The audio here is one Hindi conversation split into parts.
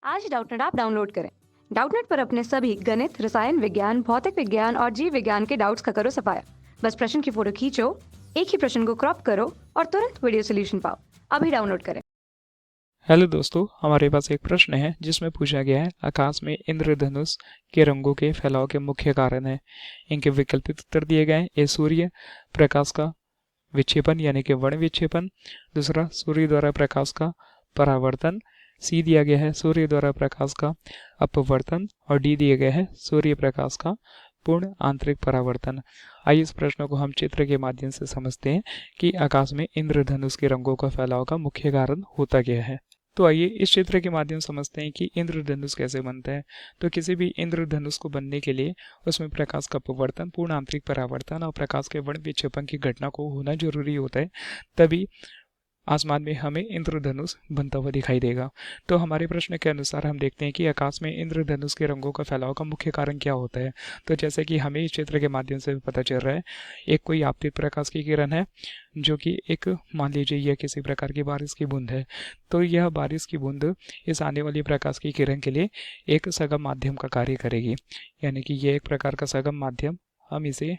आज डाउटनेट ऐप डाउनलोड करें। डाउटनेट पर अपने सभी गणित, रसायन विज्ञान, भौतिक विज्ञान और जीव विज्ञान के डाउट्स का करो सफाया। बस प्रश्न की फोटो खींचो, एक ही प्रश्न को क्रॉप करो और तुरंत वीडियो सोल्यूशन पाओ। अभी डाउनलोड करें। हेलो दोस्तों, हमारे पास एक प्रश्न है जिसमें पूछा गया है आकाश में इंद्रधनुष के रंगों के फैलाव के मुख्य कारण है। इनके वैकल्पिक उत्तर दिए गए हैं। ए सूर्य प्रकाश का विक्षेपण यानी कि वर्ण विक्षेपण, दूसरा सूर्य द्वारा प्रकाश का परावर्तन, सी दिया गया है सूर्य द्वारा प्रकाश का अपवर्तन और डी दिया गया है सूर्य प्रकाश का पूर्ण आंतरिक परावर्तन। आइए इस प्रश्न को हम चित्र के माध्यम से समझते हैं कि आकाश में इंद्रधनुष के रंगों का फैलाव का मुख्य कारण होता क्या है। तो आइए इस चित्र के माध्यम से समझते हैं कि इंद्रधनुष कैसे बनता है। तो किसी भी इंद्रधनुष को बनने के लिए उसमें प्रकाश का अपवर्तन, पूर्ण आंतरिक परावर्तन और प्रकाश के वर्ण विक्षेपण की घटना को होना जरूरी होता है, तभी आसमान में हमें इंद्रधनुष बनता हुआ दिखाई देगा। तो हमारे प्रश्न के अनुसार हम देखते हैं कि आकाश में इंद्रधनुष के रंगों का फैलाव का मुख्य कारण क्या होता है। तो जैसे कि हमें इस चित्र के माध्यम से पता चल रहा है, एक कोई आपतित प्रकाश की किरण है जो कि एक, मान लीजिए यह किसी प्रकार की बारिश की बूंद है। तो यह बारिश की बूंद इस आने वाली प्रकाश की किरण के लिए एक सगम माध्यम का कार्य करेगी, यानी कि यह एक प्रकार का सगम माध्यम हम इसे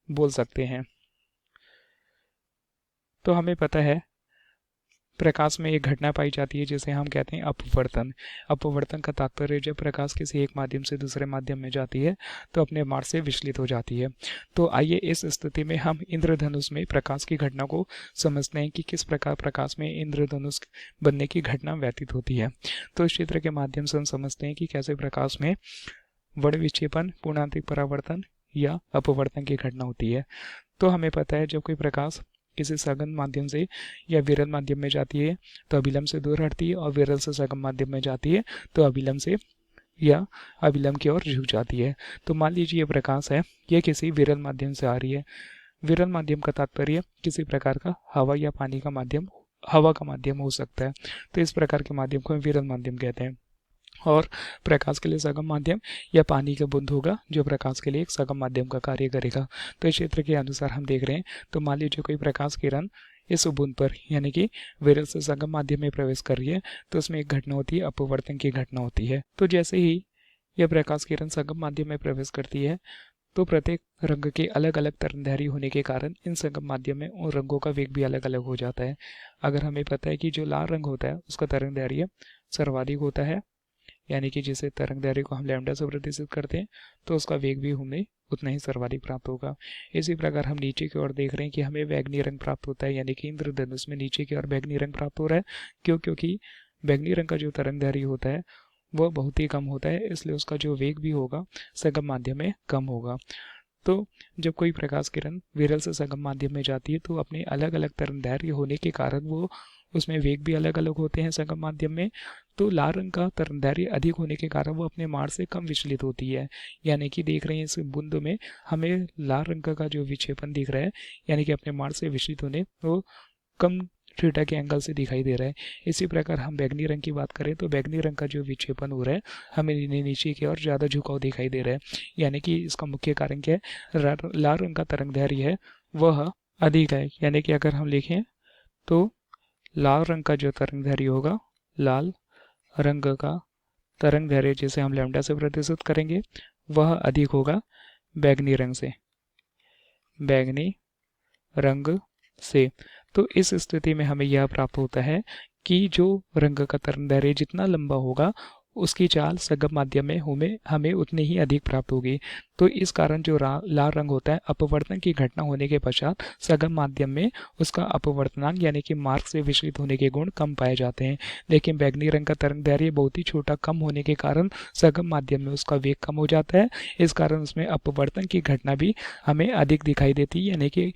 बोल सकते हैं। तो हमें पता है प्रकाश में एक घटना पाई जाती है जिसे हम कहते हैं अपवर्तन। अपवर्तन का तात्पर्य जब प्रकाश किसी एक माध्यम से दूसरे माध्यम में जाती है तो अपने मार्ग से विचलित हो जाती है। तो आइए इस स्थिति में हम इंद्रधनुष में प्रकाश की घटना को समझते हैं कि किस प्रकार प्रकाश में इंद्रधनुष बनने की घटना व्यतीत होती है। तो इस चित्र के माध्यम से हम समझते हैं कि कैसे प्रकाश में वर्ण विक्षेपण, पूर्णांतिक परावर्तन या अपवर्तन की घटना होती है। तो हमें पता है जब कोई प्रकाश किसी सघन माध्यम से या विरल माध्यम में जाती है तो अभिलंब से दूर हटती है, और विरल से सघन माध्यम में जाती है तो अभिलंब से या अभिलंब की ओर झुक जाती है। तो मान लीजिए ये प्रकाश है, यह किसी विरल माध्यम से आ रही है। विरल माध्यम का तात्पर्य किसी प्रकार का हवा या पानी का माध्यम, हवा का माध्यम हो सकता है। तो इस प्रकार के माध्यम को हम विरल माध्यम कहते हैं। और प्रकाश के लिए सगम माध्यम या पानी का बूंद होगा जो प्रकाश के लिए एक सगम माध्यम का कार्य करेगा। तो इस क्षेत्र के अनुसार हम देख रहे हैं, तो मान लीजिए कोई प्रकाश किरण इस बूंद पर यानी कि विरल से सगम माध्यम में प्रवेश कर रही है, तो उसमें एक घटना होती है, अपवर्तन की घटना होती है। तो जैसे ही यह प्रकाश किरण सगम माध्यम में प्रवेश करती है तो प्रत्येक रंग के अलग अलग तरंगदैर्घ्य होने के कारण इन संगम माध्यम में उन रंगों का वेग भी अलग अलग हो जाता है। अगर हमें पता है कि जो लाल रंग होता है उसका तरंगदैर्घ्य सर्वाधिक होता है, यानी कि जिसे तरंगदैर्घ्य को हम लैम्डा से प्रतिशत करते हैं, तो उसका वेग भी हमें उतना ही सर्वाधिक प्राप्त होगा। इसी प्रकार हम नीचे की ओर देख रहे हैं कि हमें बैंगनी रंग प्राप्त होता है, यानी कि इंद्रधनुष में नीचे की ओर बैंगनी रंग प्राप्त हो रहा है। क्योंकि बैंगनी रंग का जो तरंगदैर्घ्य होता है वह बहुत ही कम होता है, इसलिए उसका जो वेग भी होगा सगम माध्यम में कम होगा। तो जब कोई प्रकाश किरण विरल से सगम माध्यम में जाती है तो अपने अलग अलग तरंगदैर्घ्य होने के कारण वो उसमें वेग भी अलग अलग होते हैं सगम माध्यम में। तो लाल रंग का तरंगदैर्घ्य अधिक होने के कारण वो अपने मार्ग से कम विचलित होती है, यानी कि देख रहे हैं इस बूंद में हमें लाल रंग का जो विक्षेपण दिख रहा है, यानी कि अपने मार्ग से विचलित होने वो कम थीटा के एंगल से दिखाई दे रहा है। इसी प्रकार हम बैंगनी रंग की बात करें तो बैंगनी रंग का जो विक्षेपण हो रहा है हमें नीचे की ओर ज़्यादा झुकाव दिखाई दे रहा है, यानी कि इसका मुख्य कारण क्या है, लाल रंग का तरंगदैर्घ्य है वह अधिक है। यानी कि अगर हम लिखें तो लाल रंग का जो तरंगदैर्घ्य होगा, लाल रंग का तरंगदैर्घ्य जिसे हम लैम्डा से प्रतिशत करेंगे वह अधिक होगा बैंगनी रंग से, बैंगनी रंग से। तो इस स्थिति में हमें यह प्राप्त होता है कि जो रंग का तरंगदैर्घ्य जितना लंबा होगा उसकी चाल सगम माध्यम में हमें उतनी ही अधिक प्राप्त होगी। तो इस कारण जो लाल रंग होता है अपवर्तन की घटना होने के पश्चात सगम माध्यम में उसका अपवर्तनांक यानी कि मार्ग से विचलित होने के गुण कम पाए जाते हैं। लेकिन बैंगनी रंग का तरंगदैर्घ्य बहुत ही छोटा कम होने के कारण सगम माध्यम में उसका वेग कम हो जाता है, इस कारण उसमें अपवर्तन की घटना भी हमें अधिक दिखाई देती है, यानी कि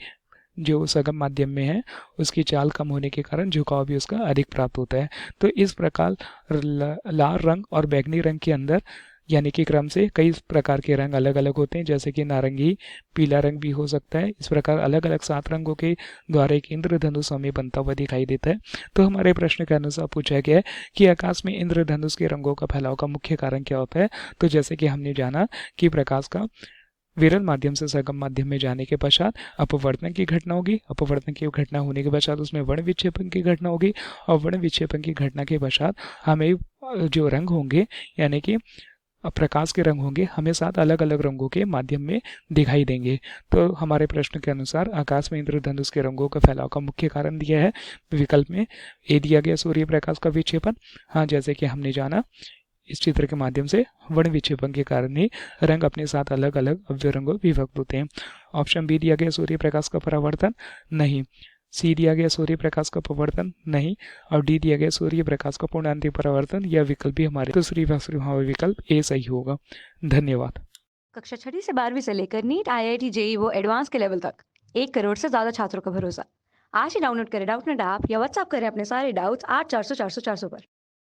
जो सगम माध्यम में है उसकी चाल कम होने के कारण झुकाव भी उसका अधिक प्राप्त होता है। तो इस प्रकार लाल रंग और बैंगनी रंग के अंदर यानी कि क्रम से कई प्रकार के रंग अलग अलग होते हैं, जैसे कि नारंगी, पीला रंग भी हो सकता है। इस प्रकार अलग अलग 7 रंगों के द्वारा एक इंद्रधनुष हमें बनता हुआ दिखाई देता है। तो हमारे प्रश्न के अनुसार पूछा गया है कि आकाश में इंद्रधनुष के रंगों का फैलाव का मुख्य कारण क्या होता है। तो जैसे कि हमने जाना कि प्रकाश का विरल माध्यम से सरगम माध्यम में जाने के पश्चात अपवर्तन की घटना होगी। अपवर्तन की घटना होने के पश्चात उसमें वर्ण विक्षेपण की घटना होगी और वर्ण विक्षेपण की घटना के पश्चात हमें जो रंग होंगे यानी कि प्रकाश के रंग होंगे हमें 7 अलग अलग रंगों के माध्यम में दिखाई देंगे। तो हमारे प्रश्न के अनुसार आकाश में इंद्रधनुष के रंगों का फैलाव का मुख्य कारण दिया है विकल्प में ए दिया गया सूर्य प्रकाश का विक्षेपण। हाँ, जैसे कि हमने जाना इस चित्र के माध्यम से वर्ण विक्षेपण के कारण ही रंग अपने साथ अलग अलग अव्यय रंगों विभक्त होते हैं। ऑप्शन बी दिया गया सूर्य प्रकाश का परावर्तन, नहीं। सी दिया गया सूर्य प्रकाश का परावर्तन, नहीं। और डी दिया गया सूर्य प्रकाश का पूर्णांतिक परावर्तन। यह विकल्प भी हमारे विकल्प ए सही होगा। धन्यवाद। कक्षा 6ठी से 12वीं से लेकर नीट, IIT, JEE वो एडवांस के लेवल तक 1 करोड़ से ज्यादा छात्रों का भरोसा। आज ही डाउनलोड करें डाउटनेट ऐप या व्हाट्सएप करें अपने सारे डाउट्स 8400 400 400 पर।